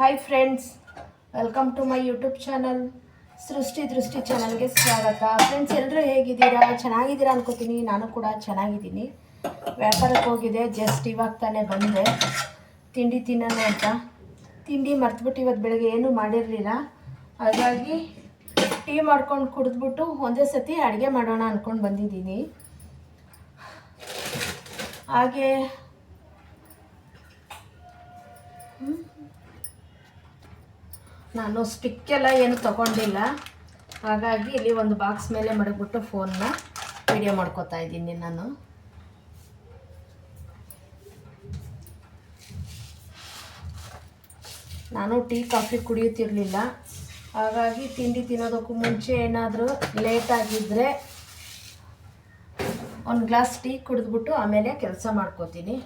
Hi friends, welcome to my YouTube channel Srishti Drishti ಚಾನಲ್ಗೆ ಸ್ವಾಗತ. Friends, ಎಲ್ಲರೂ ಹೇಗಿದ್ದೀರಾ? ಚೆನ್ನಾಗಿದ್ದೀರಾ ಅನ್ಕೋತೀನಿ. ನಾನು ಕೂಡ ಚೆನ್ನಾಗಿದ್ದೀನಿ. ವ್ಯಾಪಾರಕ್ಕೆ ಹೋಗಿದೆ, ಜಸ್ಟ್ ಇವಾಗ ತಾನೇ ಬಂದೆ ತಿಂಡಿ ತಿನ್ನೋಣ ಅಂತ. ತಿಂಡಿ ಮರ್ತುಬಿಟ್ಟು ಇವತ್ತು ಬೆಳಗ್ಗೆ ಏನೂ ಮಾಡಿರಲಿಲ್ಲ. ಹಾಗಾಗಿ ಟೀ ಮಾಡ್ಕೊಂಡು ಕುಡಿದ್ಬಿಟ್ಟು ಒಂದೇ ಸತಿ ಅಡುಗೆ ಮಾಡೋಣ ಅಂದ್ಕೊಂಡು ಬಂದಿದ್ದೀನಿ. ಹಾಗೆ ನಾನು ಸ್ಟಿಕ್ಕೆಲ್ಲ ಏನು ತೊಗೊಂಡಿಲ್ಲ. ಹಾಗಾಗಿ ಇಲ್ಲಿ ಒಂದು ಬಾಕ್ಸ್ ಮೇಲೆ ಮಡಗ್ಬಿಟ್ಟು ಫೋನ್ನ ವಿಡಿಯೋ ಮಾಡ್ಕೋತಾ ಇದ್ದೀನಿ. ನಾನು ಟೀ ಕಾಫಿ ಕುಡಿಯುತ್ತಿರಲಿಲ್ಲ. ಹಾಗಾಗಿ ತಿಂಡಿ ತಿನ್ನೋದಕ್ಕೂ ಮುಂಚೆ ಏನಾದರೂ ಲೇಟಾಗಿದ್ದರೆ ಒಂದು ಗ್ಲಾಸ್ ಟೀ ಕುಡಿದ್ಬಿಟ್ಟು ಆಮೇಲೆ ಕೆಲಸ ಮಾಡ್ಕೋತೀನಿ.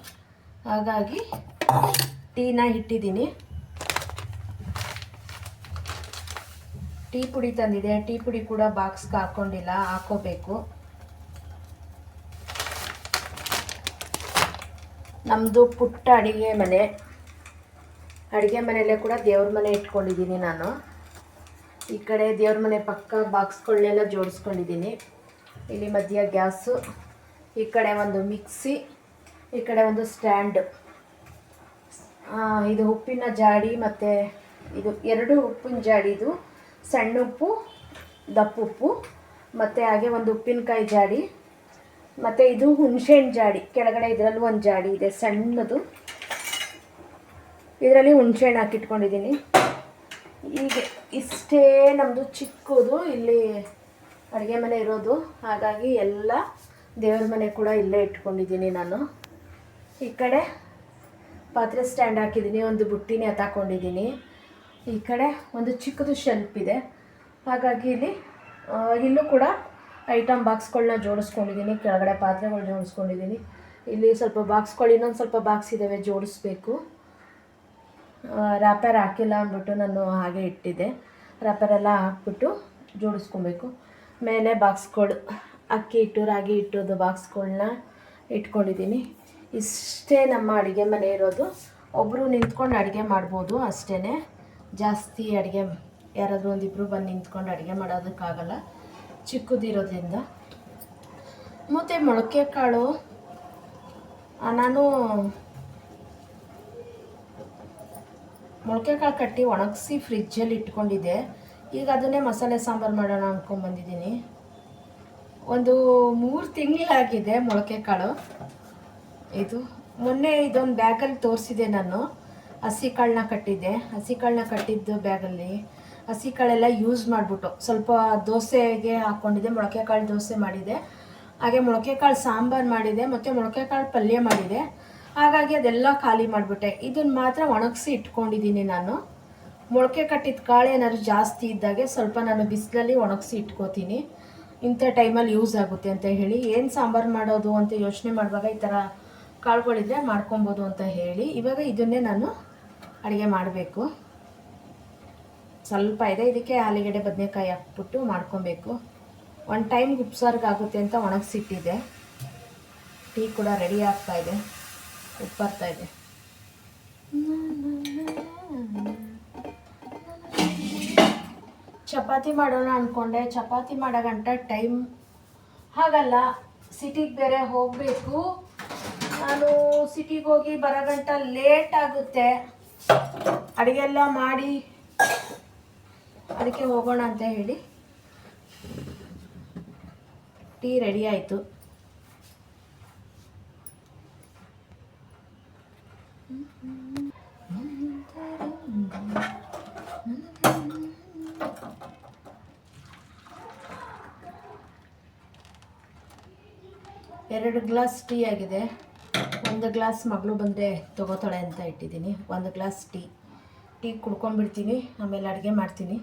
ಹಾಗಾಗಿ ಟೀನ ಇಟ್ಟಿದ್ದೀನಿ. ಟೀ ಪುಡಿ ತಂದಿದೆ. ಟೀ ಪುಡಿ ಕೂಡ ಬಾಕ್ಸ್ಗೆ ಹಾಕ್ಕೊಂಡಿಲ್ಲ, ಹಾಕೋಬೇಕು. ನಮ್ಮದು ಪುಟ್ಟ ಅಡುಗೆ ಮನೆಯಲ್ಲೇ ಕೂಡ ದೇವ್ರ ಮನೆ ಇಟ್ಕೊಂಡಿದ್ದೀನಿ ನಾನು. ಈ ಕಡೆ ದೇವ್ರ ಮನೆ ಪಕ್ಕ ಬಾಕ್ಸ್ಗಳನ್ನೆಲ್ಲ ಜೋಡಿಸ್ಕೊಂಡಿದ್ದೀನಿ. ಇಲ್ಲಿ ಮಧ್ಯ ಗ್ಯಾಸು, ಈ ಕಡೆ ಒಂದು ಮಿಕ್ಸಿ, ಈ ಕಡೆ ಒಂದು ಸ್ಟ್ಯಾಂಡ್. ಇದು ಉಪ್ಪಿನ ಜಾಡಿ, ಮತ್ತು ಇದು 2 ಉಪ್ಪಿನ ಜಾಡಿದು, ಸಣ್ಣ ಉಪ್ಪು, ದಪ್ಪ ಉಪ್ಪು, ಮತ್ತು ಹಾಗೆ ಒಂದು ಉಪ್ಪಿನಕಾಯಿ ಜಾಡಿ, ಮತ್ತು ಇದು ಹುಣಸೆಹಣ್ಣು ಜಾಡಿ. ಕೆಳಗಡೆ ಇದರಲ್ಲೂ ಒಂದು ಜಾಡಿ ಇದೆ ಸಣ್ಣದು. ಇದರಲ್ಲಿ ಹುಣಸೆಹಣ್ಣು ಹಾಕಿಟ್ಕೊಂಡಿದ್ದೀನಿ. ಹೀಗೆ ಇಷ್ಟೇ ನಮ್ಮದು ಚಿಕ್ಕದು ಇಲ್ಲಿ ಅಡುಗೆ ಮನೆ ಇರೋದು. ಹಾಗಾಗಿ ಎಲ್ಲ ದೇವ್ರ ಮನೆ ಕೂಡ ಇಲ್ಲೇ ಇಟ್ಕೊಂಡಿದ್ದೀನಿ ನಾನು. ಈ ಕಡೆ ಪಾತ್ರೆ ಸ್ಟ್ಯಾಂಡ್ ಹಾಕಿದ್ದೀನಿ, ಒಂದು ಬುಟ್ಟಿನೇ ಹತ್ತಾಕೊಂಡಿದ್ದೀನಿ. ಈ ಕಡೆ ಒಂದು ಚಿಕ್ಕದು ಶೆಲ್ಫ್ ಇದೆ. ಹಾಗಾಗಿ ಇಲ್ಲೂ ಕೂಡ ಐಟಮ್ ಬಾಕ್ಸ್ಗಳನ್ನ ಜೋಡಿಸ್ಕೊಂಡಿದ್ದೀನಿ. ಕೆಳಗಡೆ ಪಾತ್ರೆಗಳು ಜೋಡಿಸ್ಕೊಂಡಿದ್ದೀನಿ. ಇಲ್ಲಿ ಸ್ವಲ್ಪ ಬಾಕ್ಸ್ಗಳು, ಇನ್ನೊಂದು ಸ್ವಲ್ಪ ಬಾಕ್ಸ್ ಇದ್ದಾವೆ, ಜೋಡಿಸ್ಬೇಕು. ರ್ಯಾಪರ್ ಹಾಕಿಲ್ಲ ಅಂದ್ಬಿಟ್ಟು ನಾನು ಹಾಗೆ ಇಟ್ಟಿದ್ದೆ. ರ್ಯಾಪರೆಲ್ಲ ಹಾಕ್ಬಿಟ್ಟು ಜೋಡಿಸ್ಕೊಬೇಕು. ಮೇಲೆ ಬಾಕ್ಸ್ಗಳು, ಅಕ್ಕಿ ಹಿಟ್ಟು, ರಾಗಿ ಹಿಟ್ಟುದು ಬಾಕ್ಸ್ಗಳನ್ನ ಇಟ್ಕೊಂಡಿದ್ದೀನಿ. ಇಷ್ಟೇ ನಮ್ಮ ಅಡುಗೆ ಮನೆ ಇರೋದು. ಒಬ್ಬರು ನಿಂತ್ಕೊಂಡು ಅಡುಗೆ ಮಾಡ್ಬೋದು ಅಷ್ಟೇ. ಜಾಸ್ತಿ ಅಡುಗೆ ಯಾರಾದರೂ ಒಂದಿಬ್ಬರು ಬಂದು ನಿಂತ್ಕೊಂಡು ಅಡುಗೆ ಮಾಡೋದಕ್ಕಾಗಲ್ಲ, ಚಿಕ್ಕದಿರೋದ್ರಿಂದ. ಮತ್ತು ಮೊಳಕೆ ಕಾಳು ನಾನು ಮೊಳಕೆ ಕಾಳು ಕಟ್ಟಿ ಒಣಗಿಸಿ ಫ್ರಿಜ್ಜಲ್ಲಿ ಇಟ್ಕೊಂಡಿದ್ದೆ. ಈಗ ಅದನ್ನೇ ಮಸಾಲೆ ಸಾಂಬಾರು ಮಾಡೋಣ ಅಂದ್ಕೊಂಡ್ಬಂದಿದ್ದೀನಿ. ಒಂದು 3 ತಿಂಗಳಾಗಿದೆ ಮೊಳಕೆ ಕಾಳು. ಇದು ಮೊನ್ನೆ ಇದೊಂದು ಬ್ಯಾಗಲ್ಲಿ ತೋರಿಸಿದೆ ನಾನು. ಹಸಿ ಕಾಳನ್ನ ಕಟ್ಟಿದ್ದೆ. ಹಸಿ ಕಾಳನ್ನ ಕಟ್ಟಿದ್ದು ಬ್ಯಾಗಲ್ಲಿ ಹಸಿ ಕಾಳೆಲ್ಲ ಯೂಸ್ ಮಾಡಿಬಿಟ್ಟು ಸ್ವಲ್ಪ ದೋಸೆಗೆ ಹಾಕ್ಕೊಂಡಿದ್ದೆ. ಮೊಳಕೆ ಕಾಳು ದೋಸೆ ಮಾಡಿದೆ, ಹಾಗೆ ಮೊಳಕೆ ಕಾಳು ಸಾಂಬಾರು ಮಾಡಿದೆ, ಮತ್ತು ಮೊಳಕೆ ಕಾಳು ಪಲ್ಯ ಮಾಡಿದೆ. ಹಾಗಾಗಿ ಅದೆಲ್ಲ ಖಾಲಿ ಮಾಡಿಬಿಟ್ಟೆ. ಇದನ್ನು ಮಾತ್ರ ಒಣಗಿಸಿ ಇಟ್ಕೊಂಡಿದ್ದೀನಿ ನಾನು. ಮೊಳಕೆ ಕಟ್ಟಿದ ಕಾಳು ಏನಾದ್ರು ಜಾಸ್ತಿ ಇದ್ದಾಗೆ ಸ್ವಲ್ಪ ನಾನು ಬಿಸಿಲಲ್ಲಿ ಒಣಗಿಸಿ ಇಟ್ಕೋತೀನಿ. ಇಂಥ ಟೈಮಲ್ಲಿ ಯೂಸ್ ಆಗುತ್ತೆ ಅಂತ ಹೇಳಿ. ಏನು ಸಾಂಬಾರು ಮಾಡೋದು ಅಂತ ಯೋಚನೆ ಮಾಡುವಾಗ ಈ ಥರ ಕಾಳುಗಳಿದ್ರೆ ಮಾಡ್ಕೊಬೋದು ಅಂತ ಹೇಳಿ ಇವಾಗ ಇದನ್ನೇ ನಾನು ಅಡುಗೆ ಮಾಡಬೇಕು. ಸ್ವಲ್ಪ ಇದೆ, ಇದಕ್ಕೆ ಆಲೂಗಡ್ಡೆ ಬದನೆಕಾಯಿ ಹಾಕ್ಬಿಟ್ಟು ಮಾಡ್ಕೊಬೇಕು. ಒಂದು ಟೈಮ್ಗೆ ಉಪ್ಸಾರ್ಗಾಗುತ್ತೆ ಅಂತ ಒಣಗಿಸಿಟ್ಟಿದ್ದೆ. ಟೀ ಕೂಡ ರೆಡಿ ಆಗ್ತಾಯಿದೆ, ಉಪ್ಪರ್ತಾಯಿದೆ. ಚಪಾತಿ ಮಾಡೋಣ ಅಂದ್ಕೊಂಡೆ. ಚಪಾತಿ ಮಾಡೋ ಗಂಟ ಟೈಮ್ ಹಾಗಲ್ಲ, ಸಿಟಿಗೆ ಬೇರೆ ಹೋಗಬೇಕು. ನಾನು ಸಿಟಿಗೆ ಹೋಗಿ ಬರೋ ಗಂಟ ಲೇಟ್ ಆಗುತ್ತೆ. ಅಡುಗೆ ಎಲ್ಲ ಮಾಡಿ ಅದಕ್ಕೆ ಹೋಗೋಣ ಅಂತ ಹೇಳಿ ಟೀ ರೆಡಿ ಆಯಿತು. ಎರಡು ಗ್ಲಾಸ್ ಟೀ ಆಗಿದೆ. ಒಂದು ಗ್ಲಾಸ್ ಮಗಳು ಬಂದರೆ ತೊಗೋತಾಳೆ ಅಂತ ಇಟ್ಟಿದ್ದೀನಿ. ಒಂದು ಗ್ಲಾಸ್ ಟೀ ಕುಡ್ಕೊಂಡ್ಬಿಡ್ತೀನಿ, ಆಮೇಲೆ ಅಡುಗೆ ಮಾಡ್ತೀನಿ.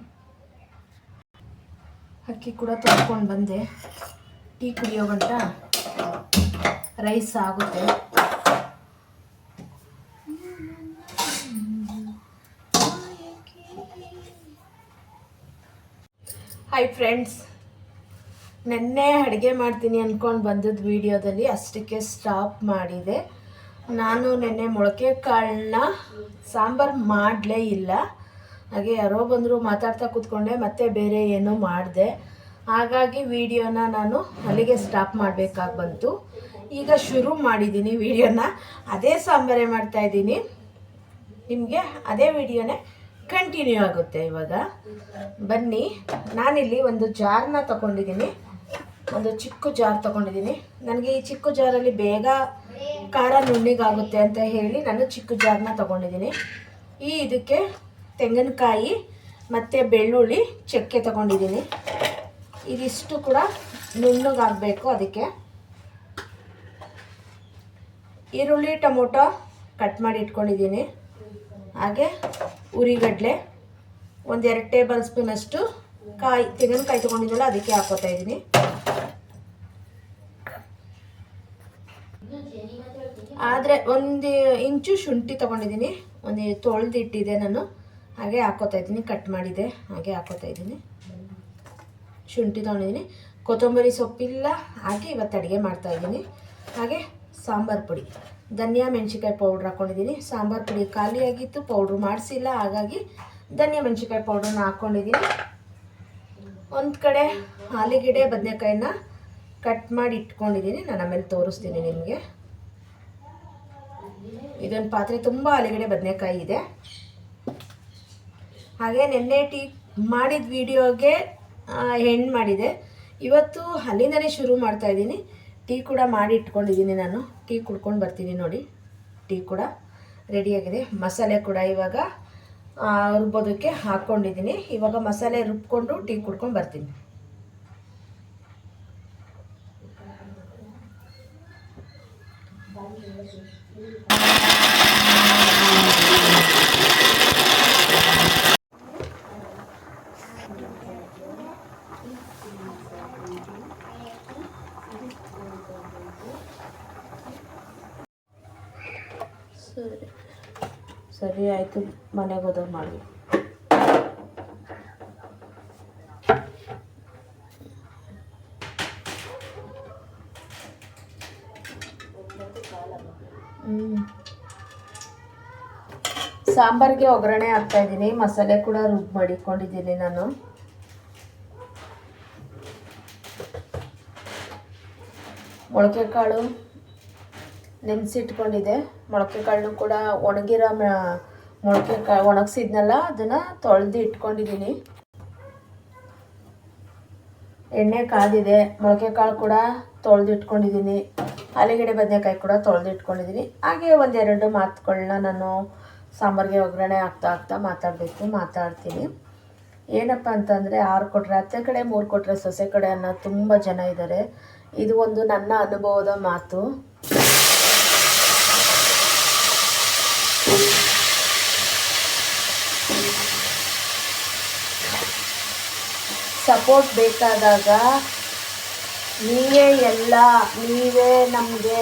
ಅಕ್ಕಿ ಕೂಡ ತೊಳ್ಕೊಂಡು ಬಂದೆ. ಟೀ ಕುಡಿಯೋ ಗಂಟ ರೈಸ್ ಆಗುತ್ತೆ. ಹಾಯ್ ಫ್ರೆಂಡ್ಸ್, ನೆನ್ನೆ ಅಡುಗೆ ಮಾಡ್ತೀನಿ ಅಂದ್ಕೊಂಡು ಬಂದದ್ದು ವೀಡಿಯೋದಲ್ಲಿ ಅಷ್ಟಕ್ಕೆ ಸ್ಟಾಪ್ ಮಾಡಿದೆ. ನಾನು ನೆನ್ನೆ ಮೊಳಕೆ ಕಾಳನ್ನ ಸಾಂಬಾರು ಮಾಡಲೇ ಇಲ್ಲ. ಹಾಗೆ ಯಾರೋ ಬಂದರು ಮಾತಾಡ್ತಾ ಕೂತ್ಕೊಂಡೆ, ಮತ್ತೆ ಬೇರೆ ಏನೋ ಮಾಡಿದೆ. ಹಾಗಾಗಿ ವಿಡಿಯೋನ ನಾನು ಅಲ್ಲಿಗೆ ಸ್ಟಾಪ್ ಮಾಡಬೇಕಾಗಿ ಬಂತು. ಈಗ ಶುರು ಮಾಡಿದ್ದೀನಿ ವಿಡಿಯೋನ. ಅದೇ ಸಾಂಬಾರೇ ಮಾಡ್ತಾಯಿದ್ದೀನಿ. ನಿಮಗೆ ಅದೇ ವಿಡಿಯೋನೇ ಕಂಟಿನ್ಯೂ ಆಗುತ್ತೆ. ಇವಾಗ ಬನ್ನಿ, ನಾನಿಲ್ಲಿ ಒಂದು ಜಾರ್ನ ತೊಗೊಂಡಿದ್ದೀನಿ. ಒಂದು ಚಿಕ್ಕ ಜಾರ್ ತೊಗೊಂಡಿದ್ದೀನಿ. ನನಗೆ ಈ ಚಿಕ್ಕ ಜಾರಲ್ಲಿ ಬೇಗ ಖಾರ ನುಣ್ಣಿಗಾಗುತ್ತೆ ಅಂತ ಹೇಳಿ ನಾನು ಚಿಕ್ಕ ಜಾರ್ನ ತೊಗೊಂಡಿದ್ದೀನಿ. ಇದಕ್ಕೆ ತೆಂಗಿನಕಾಯಿ ಮತ್ತು ಬೆಳ್ಳುಳ್ಳಿ ಚಕ್ಕೆ ತೊಗೊಂಡಿದ್ದೀನಿ. ಇದಿಷ್ಟು ಕೂಡ ನುಣ್ಣಗಾಗಬೇಕು. ಅದಕ್ಕೆ ಈರುಳ್ಳಿ ಟೊಮೊಟೊ ಕಟ್ ಮಾಡಿ ಇಟ್ಕೊಂಡಿದ್ದೀನಿ. ಹಾಗೆ ಉರಿಗಡಲೆ ಒಂದು 2 ಟೇಬಲ್ ಸ್ಪೂನಷ್ಟು ತೆಂಗಿನಕಾಯಿ ತೊಗೊಂಡಿದ್ದಲ್ಲ ಅದಕ್ಕೆ ಹಾಕೋತಾ ಇದ್ದೀನಿ. ಆದರೆ 1 ಇಂಚು ಶುಂಠಿ ತೊಗೊಂಡಿದ್ದೀನಿ. ಒಂದು ತೊಳೆದಿಟ್ಟಿದೆ ನಾನು, ಹಾಗೆ ಹಾಕೋತಾ ಇದ್ದೀನಿ. ಕಟ್ ಮಾಡಿದೆ, ಹಾಗೆ ಹಾಕೋತಾ ಇದ್ದೀನಿ. ಶುಂಠಿ ತೊಗೊಂಡಿದ್ದೀನಿ. ಕೊತ್ತಂಬರಿ ಸೊಪ್ಪಿಲ್ಲ, ಹಾಗೆ ಇವತ್ತು ಅಡುಗೆ ಮಾಡ್ತಾಯಿದ್ದೀನಿ. ಹಾಗೆ ಸಾಂಬಾರು ಪುಡಿ, ಧನಿಯಾ ಮೆಣಸಿಕಾಯಿ ಪೌಡ್ರ್ ಹಾಕ್ಕೊಂಡಿದ್ದೀನಿ. ಸಾಂಬಾರು ಪುಡಿ ಖಾಲಿಯಾಗಿತ್ತು, ಪೌಡ್ರು ಮಾಡಿಸಿಲ್ಲ, ಹಾಗಾಗಿ ಧನಿಯಾ ಮೆಣಸಿಕಾಯಿ ಪೌಡ್ರನ್ನ ಹಾಕ್ಕೊಂಡಿದ್ದೀನಿ. ಒಂದು ಕಡೆ ಆಲೂಗೆಡ್ಡೆ ಬದನೆಕಾಯಿನ ಕಟ್ ಮಾಡಿ ಇಟ್ಕೊಂಡಿದ್ದೀನಿ. ನಾನು ಆಮೇಲೆ ತೋರಿಸ್ತೀನಿ ನಿಮಗೆ. ಇದೊಂದು ಪಾತ್ರೆ ತುಂಬ ಆಲೂಗೆಡ್ಡೆ ಬದನೆಕಾಯಿ ಇದೆ. ಹಾಗೆ ನೆನ್ನೆ ಟೀ ಮಾಡಿದ ವಿಡಿಯೋಗೆ ಹೆಣ್ಣು ಮಾಡಿದೆ. ಇವತ್ತು ಅಲ್ಲಿಂದನೇ ಶುರು ಮಾಡ್ತಾಯಿದ್ದೀನಿ. ಟೀ ಕೂಡ ಮಾಡಿ ಇಟ್ಕೊಂಡಿದ್ದೀನಿ. ನಾನು ಟೀ ಕುಡ್ಕೊಂಡು ಬರ್ತೀನಿ. ನೋಡಿ, ಟೀ ಕೂಡ ರೆಡಿಯಾಗಿದೆ. ಮಸಾಲೆ ಕೂಡ ಇವಾಗ ರುಬ್ಬೋದಕ್ಕೆ ಹಾಕ್ಕೊಂಡಿದ್ದೀನಿ. ಇವಾಗ ಮಸಾಲೆ ರುಬ್ಕೊಂಡು ಟೀ ಕುಡ್ಕೊಂಡು ಬರ್ತೀನಿ. ಸರಿ ಆಯಿತು, ಮನೆಗೆ ಹೋದಾಗ ಮಾಡಿ. ಸಾಂಬಾರಿಗೆ ಒಗ್ಗರಣೆ ಹಾಕ್ತಾಯಿದ್ದೀನಿ. ಮಸಾಲೆ ಕೂಡ ರುಬ್ಬಿ ಮಾಡಿಕೊಂಡಿದ್ದೀನಿ ನಾನು. ಮೊಳಕೆ ಕಾಳು ನೆನೆಸಿಟ್ಕೊಂಡಿದ್ದೆ. ಮೊಳಕೆ ಕಾಳನ್ನು ಕೂಡ ಒಣಗಿರೋ ಮೊಳಕೆ ಕಾಳು ಒಣಗಿಸಿದ್ನಲ್ಲ, ಅದನ್ನು ತೊಳೆದು ಇಟ್ಕೊಂಡಿದ್ದೀನಿ. ಎಣ್ಣೆ ಕಾದಿದೆ. ಮೊಳಕೆ ಕಾಳು ಕೂಡ ತೊಳೆದು ಇಟ್ಕೊಂಡಿದ್ದೀನಿ. ಆಲೂಗೆಡ್ಡೆ ಬದನೆಕಾಯಿ ಕೂಡ ತೊಳೆದು ಇಟ್ಕೊಂಡಿದ್ದೀನಿ. ಹಾಗೆ 1-2 ಮಾತುಗಳನ್ನ ನಾನು ಸಾಂಬಾರಿಗೆ ಒಗ್ಗರಣೆ ಹಾಕ್ತಾ ಮಾತಾಡ್ತೀನಿ. ಏನಪ್ಪ ಅಂತಂದರೆ, 6 ಕೊಟ್ಟರೆ ಅತ್ತೆ ಕಡೆ, 3 ಕೊಟ್ಟರೆ ಸೊಸೆ ಕಡೆ ಅನ್ನೋ ತುಂಬ ಜನ ಇದ್ದಾರೆ. ಇದು ಒಂದು ನನ್ನ ಅನುಭವದ ಮಾತು. ಸಪೋರ್ಟ್ ಬೇಕಾದಾಗ ನೀವೇ ನಮಗೆ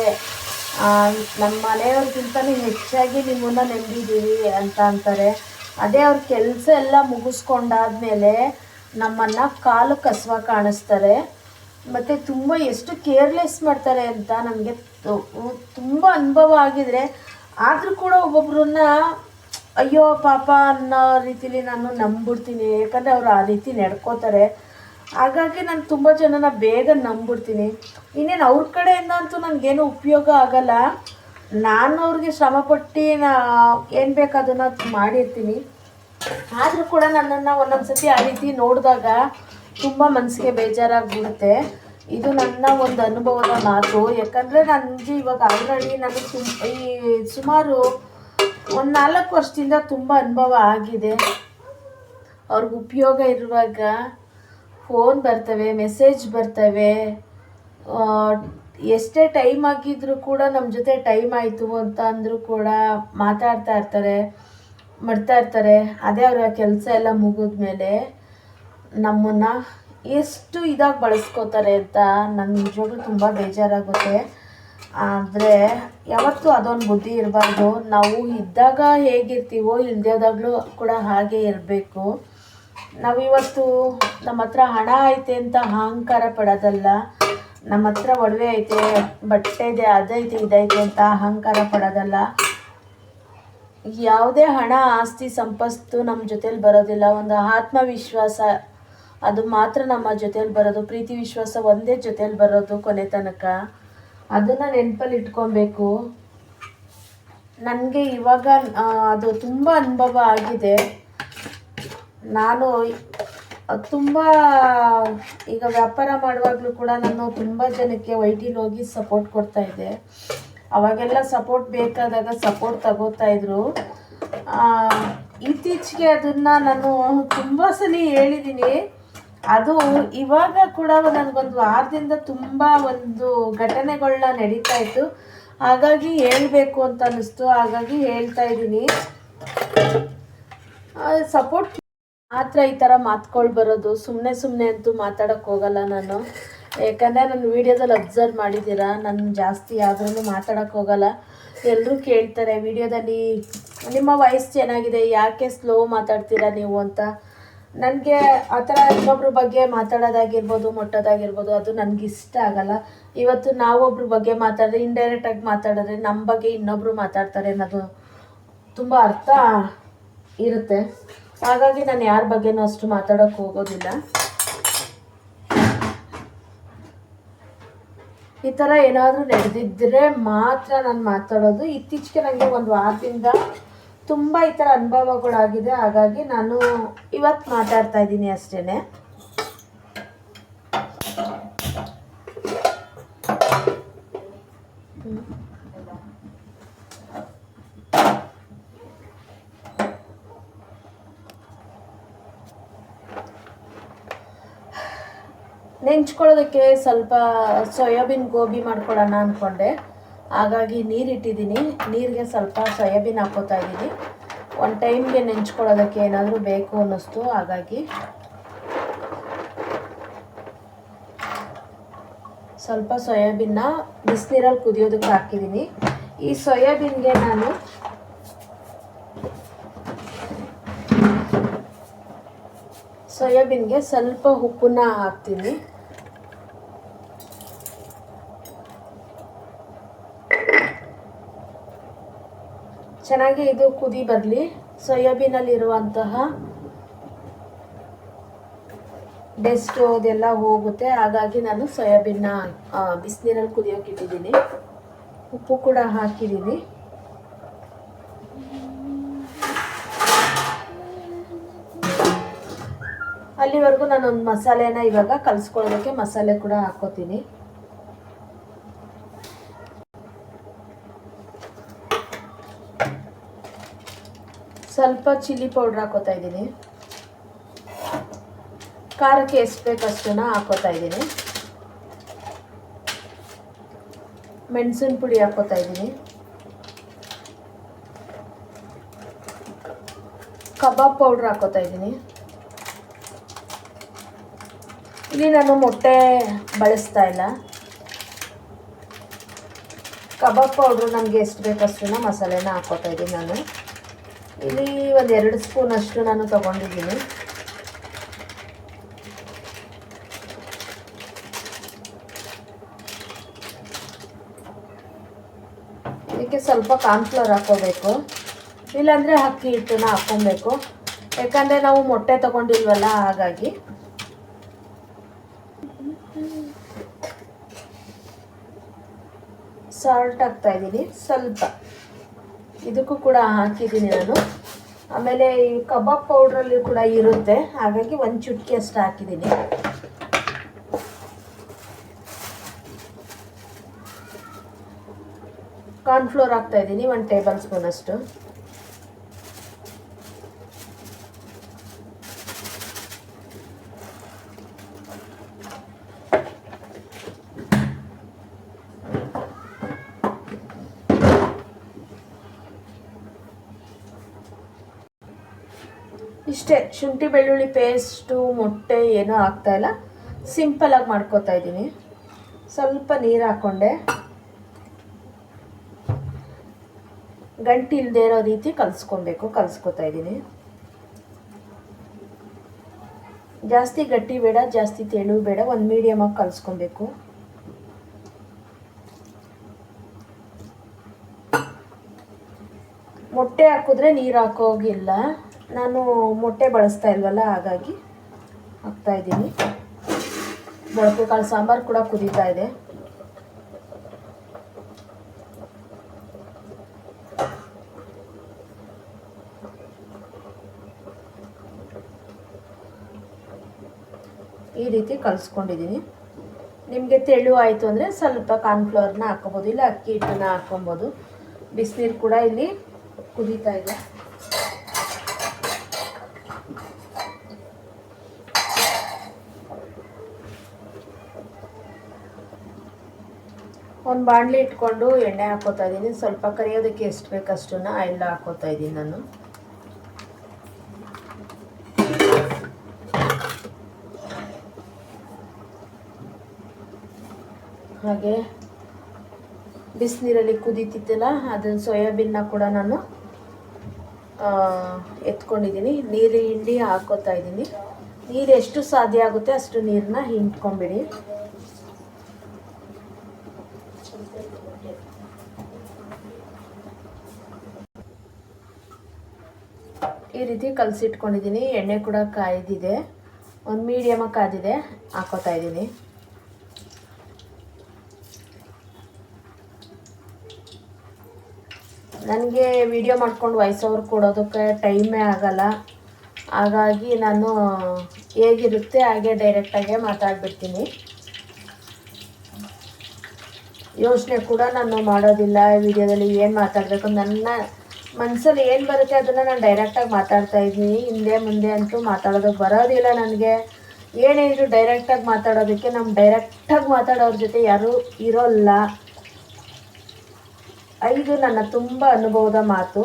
ನಮ್ಮ ಮನೆಯವ್ರಿಗಿಂತಲೂ ಹೆಚ್ಚಾಗಿ ನಿಮ್ಮನ್ನು ನಂಬಿದ್ದೀವಿ ಅಂತ ಅಂತಾರೆ. ಅದೇ ಅವ್ರ ಕೆಲಸ ಎಲ್ಲ ಮುಗಿಸ್ಕೊಂಡಾದ್ಮೇಲೆ ನಮ್ಮನ್ನು ಕಾಲು ಕಸವ ಕಾಣಿಸ್ತಾರೆ. ಮತ್ತು ತುಂಬ ಎಷ್ಟು ಕೇರ್ಲೆಸ್ ಮಾಡ್ತಾರೆ ಅಂತ ನನಗೆ ತುಂಬ ಅನುಭವ ಆಗಿದೆ. ಆದರೂ ಕೂಡ ಒಬ್ಬೊಬ್ರನ್ನ ಅಯ್ಯೋ ಪಾಪ ಅನ್ನೋ ರೀತಿಲಿ ನಾನು ನಂಬಿಡ್ತೀನಿ. ಯಾಕಂದರೆ ಅವ್ರು ಆ ರೀತಿ ನಡ್ಕೋತಾರೆ. ಹಾಗಾಗಿ ನಾನು ತುಂಬ ಜನನ ಬೇಗ ನಂಬಿಡ್ತೀನಿ. ಇನ್ನೇನು ಅವ್ರ ಕಡೆಯಿಂದ ಅಂತೂ ನನಗೇನು ಉಪಯೋಗ ಆಗಲ್ಲ. ನಾನು ಅವ್ರಿಗೆ ಶ್ರಮಪಟ್ಟು ಏನು ಬೇಕು ಅದನ್ನು ಮಾಡಿರ್ತೀನಿ. ಆದರೂ ಕೂಡ ನನ್ನನ್ನು ಒಂದೊಂದು ಸತಿ ಆ ರೀತಿ ನೋಡಿದಾಗ ತುಂಬ ಮನಸ್ಸಿಗೆ ಬೇಜಾರಾಗ್ಬಿಡುತ್ತೆ. ಇದು ನನ್ನ ಒಂದು ಅನುಭವದ ಮಾತು. ಯಾಕಂದರೆ ನನಗೆ ಇವಾಗ ಆಲ್ರೆಡಿ ನಾನು ಸುಮಾರು ಒಂದು 4 ವರ್ಷದಿಂದ ತುಂಬ ಅನುಭವ ಆಗಿದೆ. ಅವ್ರಿಗೆ ಉಪಯೋಗ ಇರುವಾಗ ಫೋನ್ ಬರ್ತವೆ, ಮೆಸೇಜ್ ಬರ್ತವೆ. ಎಷ್ಟೇ ಟೈಮ್ ಆಗಿದ್ರೂ ಕೂಡ ನಮ್ಮ ಜೊತೆ ಟೈಮ್ ಆಯಿತು ಅಂತ ಅಂದರೂ ಕೂಡ ಮಾತಾಡ್ತಾ ಇರ್ತಾರೆ. ಅದೇ ಅವರ ಕೆಲಸ ಎಲ್ಲ ಮುಗಿದ್ಮೇಲೆ ನಮ್ಮನ್ನು ಎಷ್ಟು ಇದಾಗಿ ಬಳಸ್ಕೋತಾರೆ ಅಂತ ನನಗೆ ನಿಜವಾಗ್ಲೂ ತುಂಬ ಬೇಜಾರಾಗುತ್ತೆ. ಆದರೆ ಯಾವತ್ತೂ ಅದೊಂದು ಬುದ್ಧಿ ಇರಬಾರ್ದು. ನಾವು ಇದ್ದಾಗ ಹೇಗಿರ್ತೀವೋ ಇಲ್ದೇದಾಗಲೂ ಕೂಡ ಹಾಗೆ ಇರಬೇಕು. ನಾವಿವತ್ತು ನಮ್ಮ ಹತ್ರ ಹಣ ಐತೆ ಅಂತ ಅಹಂಕಾರ ಪಡೋದಲ್ಲ. ನಮ್ಮ ಹತ್ರ ಒಡವೆ ಐತೆ, ಬಟ್ಟೆ ಇದೆ, ಅದೈತೆ ಇದೈತೆ ಅಂತ ಅಹಂಕಾರ ಪಡೋದಲ್ಲ. ಯಾವುದೇ ಹಣ ಆಸ್ತಿ ಸಂಪತ್ತು ನಮ್ಮ ಜೊತೇಲಿ ಬರೋದಿಲ್ಲ. ಒಂದು ಆತ್ಮವಿಶ್ವಾಸ ಅದು ಮಾತ್ರ ನಮ್ಮ ಜೊತೇಲಿ ಬರೋದು. ಪ್ರೀತಿ ವಿಶ್ವಾಸ ಒಂದೇ ಜೊತೇಲಿ ಬರೋದು ಕೊನೆ ತನಕ. ಅದನ್ನು ನೆನಪಲ್ಲಿ ಇಟ್ಕೊಬೇಕು. ನನಗೆ ಇವಾಗ ಅದು ತುಂಬ ಅನುಭವ ಆಗಿದೆ. ನಾನು ತುಂಬ ಈಗ ವ್ಯಾಪಾರ ಮಾಡುವಾಗಲೂ ಕೂಡ ನಾನು ತುಂಬ ಜನಕ್ಕೆ ವೈಟಿಲಿ ಹೋಗಿ ಸಪೋರ್ಟ್ ಕೊಡ್ತಾಯಿದ್ದೆ. ಅವಾಗೆಲ್ಲ ಸಪೋರ್ಟ್ ಬೇಕಾದಾಗ ಸಪೋರ್ಟ್ ತಗೋತಾಯಿದ್ರು. ಇತ್ತೀಚೆಗೆ ಅದನ್ನು ನಾನು ತುಂಬ ಸಲ ಹೇಳಿದ್ದೀನಿ. ಅದು ಇವಾಗ ಕೂಡ ನನಗೊಂದು ವಾರದಿಂದ ತುಂಬ ಒಂದು ಘಟನೆಗಳನ್ನ ನಡೀತಾ ಇತ್ತು. ಹಾಗಾಗಿ ಹೇಳಬೇಕು ಅಂತ ಅನ್ನಿಸ್ತು, ಹಾಗಾಗಿ ಹೇಳ್ತಾ ಇದ್ದೀನಿ. ಸಪೋರ್ಟ್ ಮಾತ್ರ ಈ ಥರ ಮಾತುಗಳು ಬರೋದು. ಸುಮ್ಮನೆ ಅಂತೂ ಮಾತಾಡೋಕ್ಕೆ ಹೋಗಲ್ಲ ನಾನು. ಯಾಕಂದರೆ ನನ್ನ ವೀಡಿಯೋದಲ್ಲಿ ಅಬ್ಸರ್ವ್ ಮಾಡಿದ್ದೀರಾ, ನಾನು ಜಾಸ್ತಿ ಯಾವುದೂ ಮಾತಾಡೋಕ್ಕೆ ಹೋಗಲ್ಲ. ಎಲ್ಲರೂ ಕೇಳ್ತಾರೆ ವಿಡಿಯೋದಲ್ಲಿ ನಿಮ್ಮ ವಾಯ್ಸ್ ಚೆನ್ನಾಗಿದೆ, ಯಾಕೆ ಸ್ಲೋ ಮಾತಾಡ್ತೀರಾ ನೀವು ಅಂತ. ನನಗೆ ಆ ಥರ ಇನ್ನೊಬ್ರ ಬಗ್ಗೆ ಮಾತಾಡೋದಾಗಿರ್ಬೋದು, ಮೊಟ್ಟೋದಾಗಿರ್ಬೋದು, ಅದು ನನಗಿಷ್ಟ ಆಗಲ್ಲ. ಇವತ್ತು ನಾವೊಬ್ರ ಬಗ್ಗೆ ಮಾತಾಡಿದ್ರೆ, ಇಂಡೈರೆಕ್ಟಾಗಿ ಮಾತಾಡಿದ್ರೆ ನಮ್ಮ ಬಗ್ಗೆ ಇನ್ನೊಬ್ಬರು ಮಾತಾಡ್ತಾರೆ ಅನ್ನೋದು ತುಂಬ ಅರ್ಥ ಇರುತ್ತೆ. ಹಾಗಾಗಿ ನಾನು ಯಾರ ಬಗ್ಗೆನೂ ಅಷ್ಟು ಮಾತಾಡೋಕ್ಕೆ ಹೋಗೋದಿಲ್ಲ. ಈ ಥರ ಏನಾದರೂ ನಡೆದಿದ್ದರೆ ಮಾತ್ರ ನಾನು ಮಾತಾಡೋದು. ಇತ್ತೀಚೆಗೆ ನನಗೆ ಒಂದು ವಾರದಿಂದ ತುಂಬ ಈ ಥರ ಅನುಭವಗಳಾಗಿದೆ. ಹಾಗಾಗಿ ನಾನು ಇವತ್ತು ಮಾತಾಡ್ತಾ ಇದ್ದೀನಿ ಅಷ್ಟೇ. ನೆಂಚ್ಕೊಳ್ಳೋದಕ್ಕೆ ಸ್ವಲ್ಪ ಸೋಯಾಬೀನ್ ಗೋಬಿ ಮಾಡ್ಕೊಳ್ಳೋಣ ಅಂದ್ಕೊಂಡೆ. ಹಾಗಾಗಿ ನೀರಿಟ್ಟಿದ್ದೀನಿ. ನೀರಿಗೆ ಸ್ವಲ್ಪ ಸೋಯಾಬೀನ್ ಹಾಕ್ಕೋತಾ ಇದ್ದೀನಿ. ಒಂದು ಟೈಮ್ಗೆ ನೆಂಚ್ಕೊಳ್ಳೋದಕ್ಕೆ ಏನಾದರೂ ಬೇಕು ಅನ್ನಿಸ್ತು. ಹಾಗಾಗಿ ಸ್ವಲ್ಪ ಸೋಯಾಬೀನ್ನ ಬಿಸಿನೀರಲ್ಲಿ ಕುದಿಯೋದಕ್ಕೆ ಹಾಕಿದ್ದೀನಿ. ಈ ಸೋಯಾಬೀನ್ಗೆ ನಾನು ಸ್ವಲ್ಪ ಉಪ್ಪನ್ನ ಹಾಕ್ತೀನಿ. ಚೆನ್ನಾಗಿ ಇದು ಕುದಿ ಬರಲಿ. ಸೋಯಾಬೀನಲ್ಲಿರುವಂತಹ ಡಸ್ಟು ಅದೆಲ್ಲ ಹೋಗುತ್ತೆ. ಹಾಗಾಗಿ ನಾನು ಸೋಯಾಬೀನ್ನ ಬಿಸಿನೀರಲ್ಲಿ ಕುದಿಯೋಕೆ ಇಟ್ಟಿದ್ದೀನಿ. ಉಪ್ಪು ಕೂಡ ಹಾಕಿದ್ದೀನಿ. ಅಲ್ಲಿವರೆಗೂ ನಾನೊಂದು ಮಸಾಲೆನ ಇವಾಗ ಕಲಿಸ್ಕೊಳ್ಳೋದಕ್ಕೆ ಮಸಾಲೆ ಕೂಡ ಹಾಕ್ಕೋತೀನಿ. ಸ್ವಲ್ಪ ಚಿಲ್ಲಿ ಪೌಡ್ರ್ ಹಾಕೋತಾ ಇದ್ದೀನಿ. ಖಾರಕ್ಕೆ ಎಷ್ಟು ಬೇಕಷ್ಟನ್ನ ಹಾಕೋತಾ ಇದ್ದೀನಿ. ಮೆಣಸಿನ ಪುಡಿ ಹಾಕೋತಾ ಇದ್ದೀನಿ. ಕಬಾಬ್ ಪೌಡ್ರ್ ಹಾಕೋತಾ ಇದ್ದೀನಿ. ಇಲ್ಲಿ ನಾನು ಮೊಟ್ಟೆ ಬಳಸ್ತಾ ಇಲ್ಲ. ಕಬಾಬ್ ಪೌಡ್ರು ನನಗೆ ಎಷ್ಟು ಬೇಕಷ್ಟನ್ನ ಮಸಾಲೆನ ಹಾಕೋತಾ ಇದ್ದೀನಿ. ನಾನು ಇಲ್ಲಿ ಒಂದು 2 ಸ್ಪೂನ್ ಅಷ್ಟು ನಾನು ತಗೊಂಡಿದ್ದೀನಿ. ಇದಕ್ಕೆ ಸ್ವಲ್ಪ ಕಾರ್ನ್ಫ್ಲವರ್ ಹಾಕ್ಕೋಬೇಕು, ಇಲ್ಲಾಂದರೆ ಅಕ್ಕಿ ಹಿಟ್ಟನ್ನ ಹಾಕ್ಕೊಬೇಕು. ಯಾಕಂದರೆ ನಾವು ಮೊಟ್ಟೆ ತಗೊಂಡಿಲ್ವಲ್ಲ, ಹಾಗಾಗಿ. ಸಾಲ್ಟ್ ಹಾಕ್ತಾ ಇದ್ದೀನಿ ಸ್ವಲ್ಪ, ಇದಕ್ಕೂ ಕೂಡ ಹಾಕಿದ್ದೀನಿ ನಾನು. ಆಮೇಲೆ ಈ ಕಬಾಬ್ ಪೌಡ್ರಲ್ಲಿ ಕೂಡ ಇರುತ್ತೆ, ಹಾಗಾಗಿ ಒಂದು ಚುಟ್ಕಿ ಅಷ್ಟು ಹಾಕಿದ್ದೀನಿ. ಕಾರ್ನ್ಫ್ಲೋರ್ ಹಾಕ್ತಾ ಇದ್ದೀನಿ 1 ಟೇಬಲ್ ಸ್ಪೂನ್ ಅಷ್ಟು. ಇಷ್ಟೇ, ಶುಂಠಿ ಬೆಳ್ಳುಳ್ಳಿ ಪೇಸ್ಟು, ಮೊಟ್ಟೆ ಏನೂ ಹಾಕ್ತಾಯಿಲ್ಲ, ಸಿಂಪಲಾಗಿ ಮಾಡ್ಕೋತಾ ಇದ್ದೀನಿ. ಸ್ವಲ್ಪ ನೀರು ಹಾಕ್ಕೊಂಡೆ ಗಂಟು ಇಲ್ಲದೆ ಇರೋ ರೀತಿ ಕಲಿಸ್ಕೊತಾ ಇದ್ದೀನಿ. ಜಾಸ್ತಿ ಗಟ್ಟಿ ಬೇಡ, ಜಾಸ್ತಿ ತೆಳು ಬೇಡ, ಒಂದು ಮೀಡಿಯಮಾಗಿ ಕಲಿಸ್ಕೊಬೇಕು. ಮೊಟ್ಟೆ ಹಾಕಿದ್ರೆ ನೀರು ಹಾಕೋಗಿಲ್ಲ, ನಾನು ಮೊಟ್ಟೆ ಬಳಸ್ತಾ ಇಲ್ವಲ್ಲ, ಹಾಗಾಗಿ ಹಾಕ್ತಾಯಿದ್ದೀನಿ. ಮೊಳಕೆ ಕಾಳು ಸಾಂಬಾರು ಕೂಡ ಕುದೀತಾ ಇದೆ. ಈ ರೀತಿ ಕಲಿಸ್ಕೊಂಡಿದ್ದೀನಿ. ನಿಮಗೆ ತೆಳು ಆಯಿತು ಅಂದರೆ ಸ್ವಲ್ಪ ಕಾರ್ನ್ಫ್ಲವರ್ನ ಹಾಕ್ಕೊಬೋದು, ಇಲ್ಲ ಅಕ್ಕಿ ಹಿಟ್ಟನ್ನ ಹಾಕ್ಕೊಬೋದು. ಬಿಸಿನೀರು ಕೂಡ ಇಲ್ಲಿ ಕುದೀತಾ ಇದೆ. ಒಂದು ಬಾಣಲಿ ಇಟ್ಕೊಂಡು ಎಣ್ಣೆ ಹಾಕೋತಾ ಇದ್ದೀನಿ. ಸ್ವಲ್ಪ ಕರಿಯೋದಕ್ಕೆ ಎಷ್ಟು ಬೇಕಷ್ಟನ್ನು ಆಯಿಲ್ ಹಾಕೋತಾ ಇದ್ದೀನಿ ನಾನು. ಹಾಗೆ ಬಿಸಿನೀರಲ್ಲಿ ಕುದೀತಿತ್ತಲ್ಲ, ಅದನ್ನು ಸೋಯಾಬೀನ್ನ ಕೂಡ ನಾನು ಎತ್ಕೊಂಡಿದ್ದೀನಿ. ನೀರು ಹಿಂಡಿ ಹಾಕೋತಾ ಇದ್ದೀನಿ. ನೀರು ಎಷ್ಟು ಸಾಧ್ಯ ಆಗುತ್ತೆ ಅಷ್ಟು ನೀರನ್ನ ಹಿಂಡ್ಕೊಂಬಿಡಿ. ಈ ರೀತಿ ಕಲಸಿಟ್ಕೊಂಡಿದ್ದೀನಿ. ಎಣ್ಣೆ ಕೂಡ ಕಾಯ್ದಿದೆ, ಒಂದು ಮೀಡಿಯಮಾಗಿ ಕಾದಿದೆ, ಹಾಕೋತಾ ಇದ್ದೀನಿ. ನನಗೆ ವಿಡಿಯೋ ಮಾಡ್ಕೊಂಡು ವಾಯ್ಸ್ ಓವರ್ ಕೊಡೋದಕ್ಕೆ ಟೈಮೇ ಆಗಲ್ಲ. ಹಾಗಾಗಿ ನಾನು ಹೇಗಿರುತ್ತೆ ಹಾಗೆ ಡೈರೆಕ್ಟಾಗೆ ಮಾತಾಡ್ಬಿಡ್ತೀನಿ. ಯೋಚನೆ ಕೂಡ ನಾನು ಮಾಡೋದಿಲ್ಲ ವಿಡಿಯೋದಲ್ಲಿ ಏನು ಮಾತಾಡಬೇಕು. ನನ್ನ ಮನಸ್ಸಲ್ಲಿ ಏನು ಬರುತ್ತೆ ಅದನ್ನು ನಾನು ಡೈರೆಕ್ಟಾಗಿ ಮಾತಾಡ್ತಾ ಇದ್ದೀನಿ. ಹಿಂದೆ ಮುಂದೆ ಅಂತೂ ಮಾತಾಡೋದಕ್ಕೆ ಬರೋದಿಲ್ಲ ನನಗೆ. ಏನೇನಿದ್ರು ಡೈರೆಕ್ಟಾಗಿ ಮಾತಾಡೋದಕ್ಕೆ, ನಮ್ಮ ಡೈರೆಕ್ಟಾಗಿ ಮಾತಾಡೋರ ಜೊತೆ ಯಾರೂ ಇರೋಲ್ಲ. ಇದು ನನ್ನ ತುಂಬ ಅನುಭವದ ಮಾತು.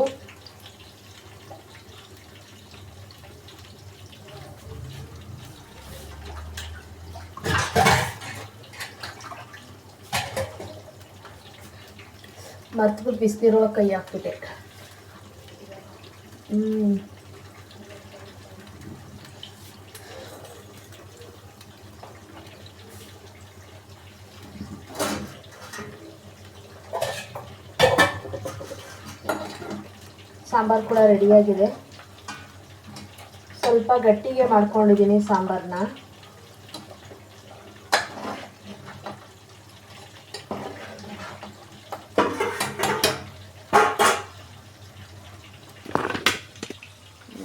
ಮರ್ತ್ಬಿಟ್ಟು ಬಿಸಿನೀರೊಳಗೆ ಕೈ ಹಾಕ್ಬಿಟ್ಟೆ. ಸಾಂಬಾರು ಕೂಡ ರೆಡಿಯಾಗಿದೆ. ಸ್ವಲ್ಪ ಗಟ್ಟಿಗೆ ಮಾಡ್ಕೊಂಡಿದ್ದೀನಿ ಸಾಂಬಾರನ್ನ.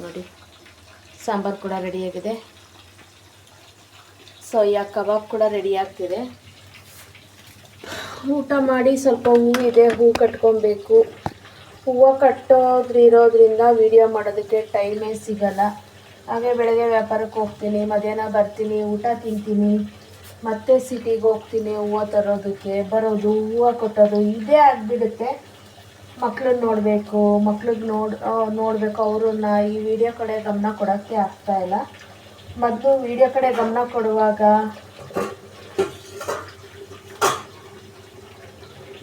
ನೋಡಿ, ಸಾಂಬಾರು ಕೂಡ ರೆಡಿಯಾಗಿದೆ. ಸೋಯಾ ಕಬಾಬ್ ಕೂಡ ರೆಡಿ ಆಗ್ತಿದೆ. ಊಟ ಮಾಡಿ ಸ್ವಲ್ಪ ಹೂವಿದೆ, ಹೂ ಕಟ್ಕೊಬೇಕು. ಹೂವು ಕಟ್ಟೋದ್ರಿರೋದ್ರಿಂದ ವಿಡಿಯೋ ಮಾಡೋದಕ್ಕೆ ಟೈಮೇ ಸಿಗಲ್ಲ. ಹಾಗೆ ಬೆಳಗ್ಗೆ ವ್ಯಾಪಾರಕ್ಕೆ ಹೋಗ್ತೀನಿ, ಮಧ್ಯಾಹ್ನ ಬರ್ತೀನಿ, ಊಟ ತಿಂತೀನಿ, ಮತ್ತೆ ಸಿಟಿಗೆ ಹೋಗ್ತೀನಿ ಹೂವು ತರೋದಕ್ಕೆ, ಬರೋದು, ಹೂವು ಕೊಟ್ಟೋದು, ಇದೇ ಆಗಿಬಿಡುತ್ತೆ. ಮಕ್ಳನ್ನ ನೋಡಬೇಕು, ಮಕ್ಳಿಗೆ ನೋಡಬೇಕು. ಅವ್ರನ್ನ ಈ ವಿಡಿಯೋ ಕಡೆ ಗಮನ ಕೊಡೋಕ್ಕೆ ಆಗ್ತಾಯಿಲ್ಲ. ಮೊದಲು ವಿಡಿಯೋ ಕಡೆ ಗಮನ ಕೊಡುವಾಗ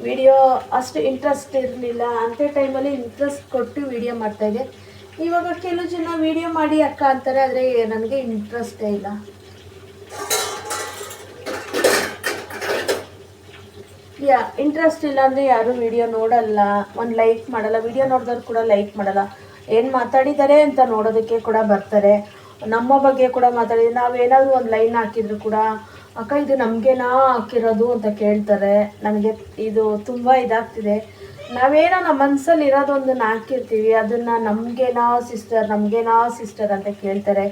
ವಿಡಿಯೋ ಅಷ್ಟು ಇಂಟ್ರೆಸ್ಟ್ ಇರಲಿಲ್ಲ. ಅಂಥ ಟೈಮಲ್ಲಿ ಇಂಟ್ರೆಸ್ಟ್ ಕೊಟ್ಟು ವಿಡಿಯೋ ಮಾಡ್ತಾಯಿದ್ದೆ. ಇವಾಗ ಕೆಲವು ಜನ ವಿಡಿಯೋ ಮಾಡಿ ಅಕ್ಕ ಅಂತಾರೆ, ಆದರೆ ನನಗೆ ಇಂಟ್ರೆಸ್ಟೇ ಇಲ್ಲ. ಇಂಟ್ರೆಸ್ಟ್ ಇಲ್ಲ ಅಂದರೆ ಯಾರೂ ವಿಡಿಯೋ ನೋಡಲ್ಲ, ಒಂದು ಲೈಕ್ ಮಾಡಲ್ಲ. ವಿಡಿಯೋ ನೋಡಿದವ್ರು ಕೂಡ ಲೈಕ್ ಮಾಡಲ್ಲ. ಏನು ಮಾತಾಡಿದ್ದಾರೆ ಅಂತ ನೋಡೋದಕ್ಕೆ ಕೂಡ ಬರ್ತಾರೆ. ನಮ್ಮ ಬಗ್ಗೆ ಕೂಡ ಮಾತಾಡಿದ್ರೆ ನಾವೇನಾದರೂ ಒಂದು ಲೈನ್ ಹಾಕಿದ್ರು ಕೂಡ ಅಕ್ಕ ಇದು ನಮಗೇನಾ ಹಾಕಿರೋದು ಅಂತ ಕೇಳ್ತಾರೆ. ನನಗೆ ಇದು ತುಂಬ ಇದಾಗ್ತಿದೆ. ನಾವೇನೋ ನಮ್ಮ ಮನಸ್ಸಲ್ಲಿ ಇರೋದೊಂದನ್ನು ಹಾಕಿರ್ತೀವಿ, ಅದನ್ನು ನಮಗೇನಾ ಸಿಸ್ಟರ್ ಅಂತ ಕೇಳ್ತಾರೆ.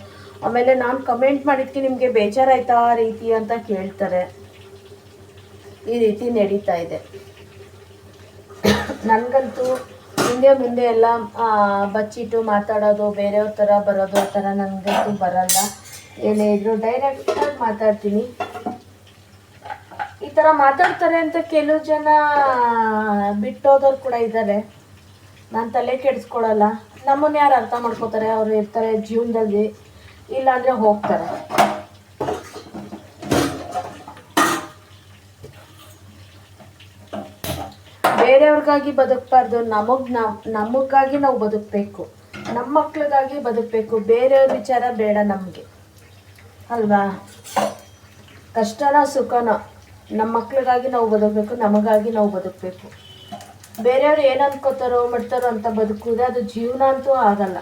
ಆಮೇಲೆ ನಾನು ಕಮೆಂಟ್ ಮಾಡಿದ್ದಕ್ಕೆ ನಿಮಗೆ ಬೇಜಾರಾಯ್ತಾ ಆ ರೀತಿ ಅಂತ ಕೇಳ್ತಾರೆ. ಈ ರೀತಿ ನಡೀತಾ ಇದೆ. ನನಗಂತೂ ಹಿಂದೆ ಮುಂದೆ ಎಲ್ಲ ಬಚ್ಚಿಟ್ಟು ಮಾತಾಡೋದು, ಬೇರೆಯವ್ರ ಥರ ಬರೋದು ಆ ಥರ ನನಗಂತೂ ಬರಲ್ಲ. ಏನೇ ಇದ್ದರೂ ಡೈರೆಕ್ಟಾಗಿ ಮಾತಾಡ್ತೀನಿ. ಈ ಥರ ಮಾತಾಡ್ತಾರೆ ಅಂತ ಕೆಲವು ಜನ ಬಿಟ್ಟೋದವ್ರು ಕೂಡ ಇದ್ದಾರೆ. ನಾನು ತಲೆ ಕೆಡಿಸ್ಕೊಳ್ಳಲ್ಲ. ನಮ್ಮನ್ನು ಯಾರು ಅರ್ಥ ಮಾಡ್ಕೋತಾರೆ, ಅವರು ಇರ್ತಾರೆ ಜೀವನದಲ್ಲಿ, ಇಲ್ಲಾಂದರೆ ಹೋಗ್ತಾರೆ. ಬೇರೆಯವ್ರಿಗಾಗಿ ಬದುಕಬಾರ್ದು, ನಮಗಾಗಿ ನಾವು ಬದುಕಬೇಕು, ನಮ್ಮ ಮಕ್ಳಿಗಾಗಿ ಬದುಕಬೇಕು. ಬೇರೆಯವ್ರ ವಿಚಾರ ಬೇಡ ನಮಗೆ, ಅಲ್ವಾ? ಕಷ್ಟನೋ ಸುಖನೋ ನಮ್ಮ ಮಕ್ಳಿಗಾಗಿ ನಾವು ಬದುಕಬೇಕು, ನಮಗಾಗಿ ನಾವು ಬದುಕಬೇಕು. ಬೇರೆಯವ್ರು ಏನು ಅನ್ಕೋತಾರೋ ಮಾಡ್ತಾರೋ ಅಂತ ಬದುಕುವುದೇ ಅದು ಜೀವನ ಅಂತೂ ಆಗಲ್ಲ.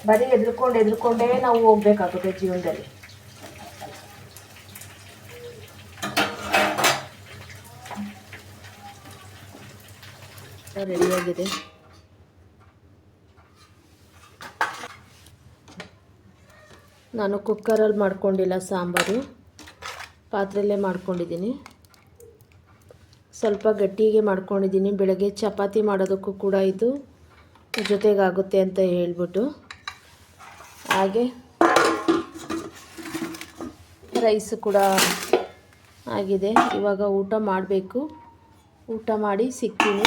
ಬರೀ ಎದ್ರುಕೊಂಡೇ ನಾವು ಹೋಗ್ಬೇಕಾಗುತ್ತೆ ಜೀವನದಲ್ಲಿ. ರೆಡಿಯಾಗಿದೆ. ನಾನು ಕುಕ್ಕರಲ್ಲಿ ಮಾಡ್ಕೊಂಡಿಲ್ಲ ಸಾಂಬಾರು, ಪಾತ್ರೆಯಲ್ಲೇ ಮಾಡ್ಕೊಂಡಿದ್ದೀನಿ. ಸ್ವಲ್ಪ ಗಟ್ಟಿಗೆ ಮಾಡ್ಕೊಂಡಿದ್ದೀನಿ. ಬೆಳಗ್ಗೆ ಚಪಾತಿ ಮಾಡೋದಕ್ಕೂ ಕೂಡ ಇದು ಜೊತೆಗಾಗುತ್ತೆ ಅಂತ ಹೇಳ್ಬಿಟ್ಟು. ಹಾಗೆ ರೈಸು ಕೂಡ ಆಗಿದೆ. ಇವಾಗ ಊಟ ಮಾಡಬೇಕು. ಊಟ ಮಾಡಿ ಸಿಗ್ತೀನಿ.